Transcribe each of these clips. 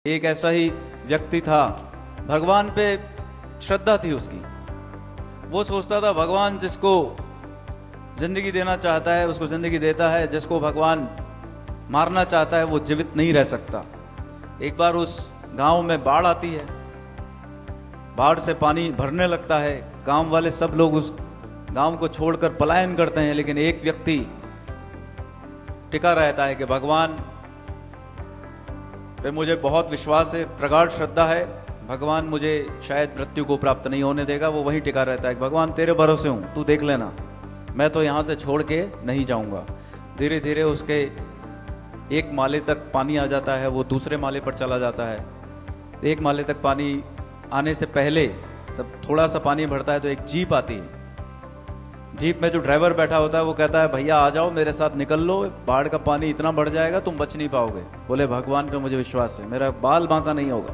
एक ऐसा ही व्यक्ति था, भगवान पे श्रद्धा थी उसकी। वो सोचता था भगवान जिसको जिंदगी देना चाहता है उसको जिंदगी देता है, जिसको भगवान मारना चाहता है वो जीवित नहीं रह सकता। एक बार उस गांव में बाढ़ आती है, बाढ़ से पानी भरने लगता है, गांव वाले सब लोग उस गांव को छोड़कर पलायन करते हैं, लेकिन एक व्यक्ति टिका रहता है कि भगवान पे मुझे बहुत विश्वास है, प्रगाढ़ श्रद्धा है, भगवान मुझे शायद मृत्यु को प्राप्त नहीं होने देगा। वो वहीं टिका रहता है कि भगवान तेरे भरोसे हूं, तू देख लेना, मैं तो यहां से छोड़ के नहीं जाऊंगा। धीरे धीरे उसके एक माले तक पानी आ जाता है, वो दूसरे माले पर चला जाता है। एक माले तक पानी आने से पहले तब थोड़ा सा पानी भरता है तो एक जीप आती है। जीप में जो ड्राइवर बैठा होता है वो कहता है भैया आ जाओ मेरे साथ निकल लो, बाढ़ का पानी इतना बढ़ जाएगा तुम बच नहीं पाओगे। बोले भगवान पे मुझे विश्वास है, मेरा बाल बांका नहीं होगा।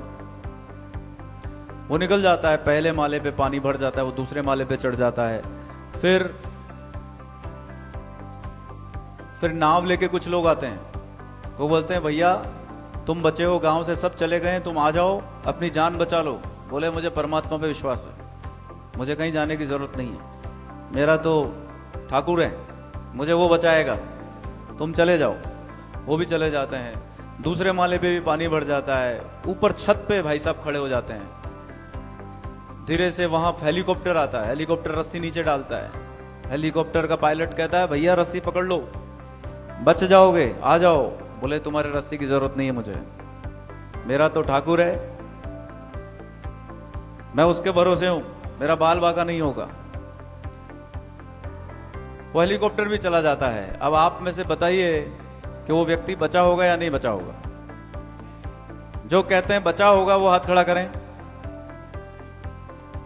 वो निकल जाता है, पहले माले पे पानी भर जाता है, वो दूसरे माले पे चढ़ जाता है। फिर नाव लेके कुछ लोग आते हैं, वो बोलते हैं भैया तुम बचे हो, गांव से सब चले गए, तुम आ जाओ अपनी जान बचा लो। बोले मुझे परमात्मा पे विश्वास है, मुझे कहीं जाने की जरूरत नहीं है, मेरा तो ठाकुर है, मुझे वो बचाएगा, तुम चले जाओ। वो भी चले जाते हैं। दूसरे माले पे भी पानी भर जाता है, ऊपर छत पे भाई साहब खड़े हो जाते हैं। धीरे से वहां हेलीकॉप्टर आता है, हेलीकॉप्टर रस्सी नीचे डालता है। हेलीकॉप्टर का पायलट कहता है भैया रस्सी पकड़ लो, बच जाओगे, आ जाओ। बोले तुम्हारे रस्सी की जरूरत नहीं है मुझे, मेरा तो ठाकुर है, मैं उसके भरोसे हूं, मेरा बाल बाका नहीं होगा। वो हेलीकॉप्टर भी चला जाता है। अब आप में से बताइए कि वो व्यक्ति बचा होगा या नहीं बचा होगा। जो कहते हैं बचा होगा वो हाथ खड़ा करें।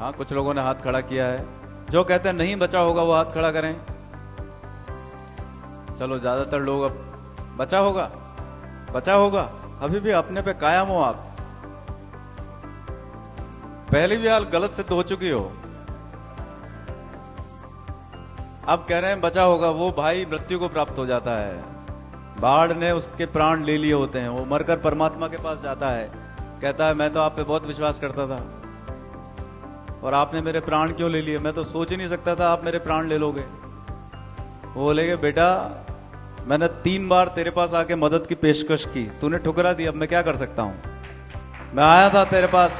हाँ, कुछ लोगों ने हाथ खड़ा किया है। जो कहते हैं नहीं बचा होगा वो हाथ खड़ा करें। चलो ज्यादातर लोग अब बचा होगा, बचा होगा। अभी भी अपने पे कायम हो आप, पहली भी हाल गलत सिद्ध हो चुकी हो, अब कह रहे हैं बचा होगा। वो भाई मृत्यु को प्राप्त हो जाता है, बाढ़ ने उसके प्राण ले लिए होते हैं। वो मरकर परमात्मा के पास जाता है, कहता है मैं तो आप पे बहुत विश्वास करता था और आपने मेरे प्राण क्यों ले लिए, मैं तो सोच ही नहीं सकता था आप मेरे प्राण ले लोगे। वो बोलेगे बेटा मैंने 3 बार तेरे पास आके मदद की पेशकश की, तूने ठुकरा दी, अब मैं क्या कर सकता हूं। मैं आया था तेरे पास,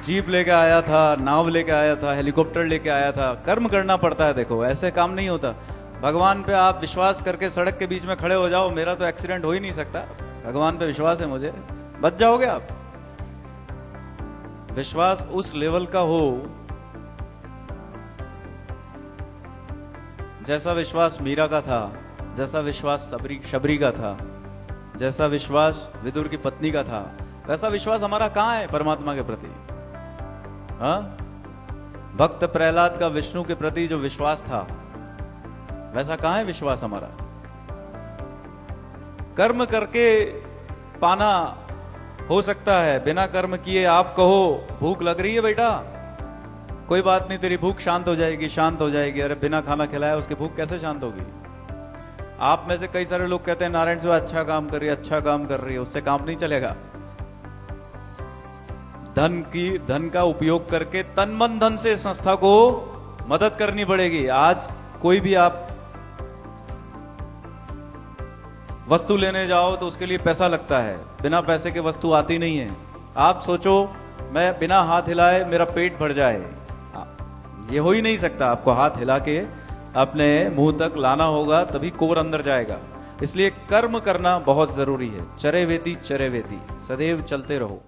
जीप लेके आया था, नाव लेके आया था, हेलीकॉप्टर लेके आया था। कर्म करना पड़ता है, देखो ऐसे काम नहीं होता। भगवान पे आप विश्वास करके सड़क के बीच में खड़े हो जाओ, मेरा तो एक्सीडेंट हो ही नहीं सकता, भगवान पे विश्वास है मुझे, बच जाओगे आप। विश्वास उस लेवल का हो जैसा विश्वास मीरा का था, जैसा विश्वास शबरी का था, जैसा विश्वास विदुर की पत्नी का था, वैसा विश्वास हमारा कहां है परमात्मा के प्रति। हाँ, भक्त प्रहलाद का विष्णु के प्रति जो विश्वास था वैसा कहां है विश्वास हमारा। कर्म करके पाना हो सकता है, बिना कर्म किए आप कहो भूख लग रही है बेटा, कोई बात नहीं तेरी भूख शांत हो जाएगी, शांत हो जाएगी। अरे बिना खाना खिलाया उसकी भूख कैसे शांत होगी। आप में से कई सारे लोग कहते हैं नारायण सेवा अच्छा काम कर रही है, अच्छा काम कर रही है, उससे काम नहीं चलेगा। धन का उपयोग करके तन मन धन से संस्था को मदद करनी पड़ेगी। आज कोई भी आप वस्तु लेने जाओ तो उसके लिए पैसा लगता है, बिना पैसे के वस्तु आती नहीं है। आप सोचो मैं बिना हाथ हिलाए मेरा पेट भर जाए, ये हो ही नहीं सकता। आपको हाथ हिला के अपने मुंह तक लाना होगा, तभी कोर अंदर जाएगा। इसलिए कर्म करना बहुत जरूरी है। चरे वेती सदैव चलते रहो।